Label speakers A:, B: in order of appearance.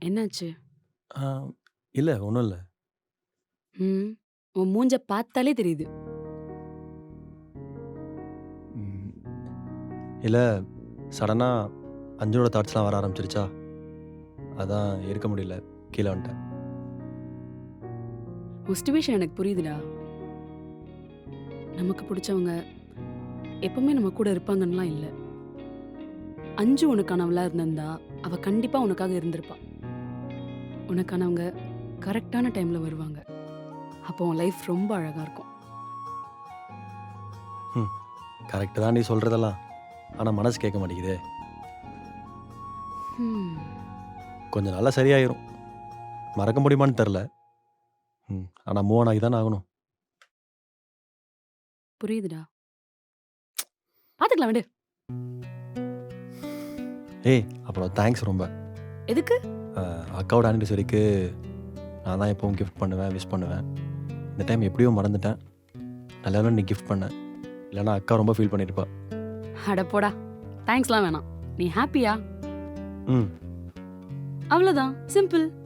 A: என்னாச்சு?
B: ஆ இல்ல ஒண்ணும் இல்ல.
A: ம். உன் மூஞ்ச பார்த்தாலே தெரியுது.
B: ம். இல்ல சடனா அஞ்சுனோட தாட்ஸ்லாம் வர ஆரம்பிச்சுருச்சா, அதான் இருக்க முடியல. கீழ வந்துட்டேன்.
A: உன் சிச்சுவேஷன் எனக்கு புரியுதுடா. நமக்கு புடிச்சவங்க எப்பவுமே நம்ம கூட இருப்பாங்கன்னுலாம் இல்ல. அஞ்சு உனக்கானவளா இருந்திருந்தா, அவ கண்டிப்பா உனக்காக இருந்திருப்பா. உனக்கானவங்க கரெக்ட்டான டைம்ல வருவாங்க. அப்போ உன் லைஃப் ரொம்ப அழகா இருக்கும்.
B: ம். கரெக்ட்டு தான் நீ சொல்றதெல்லாம். ஆனா மனசு கேட்க மாட்டேங்குதே.
A: ம்.
B: கொஞ்ச நாள்ல சரியாயிரும். மறக்க முடியுமான்னு தெர்ல. ஆனா மூவ் ஆன் ஆகி தானே ஆகணும்.
A: புரியுதுடா. பாத்துக்கலாம் விடு.
B: ஏய்! அப்புறம் தேங்க்ஸ் ரொம்ப.
A: எதுக்கு?
B: அக்காவோட ஆனிவர்சரிக்கு நான் தான் எப்பவும் கிஃப்ட் பண்ணுவேன், விஷ் பண்ணுவேன். இந்த டைம் எப்படியோ மறந்துட்டேன். நல்ல வேளை நீ கிஃப்ட் பண்ண. இல்லன்னா அக்கா ரொம்ப ஃபீல் பண்ணியிருப்பா.
A: அட போடா. தேங்க்ஸ்லாம் வேணாம். நீ ஹேப்பியா?
B: ம்.
A: அவ்வளோதான். சிம்பிள்.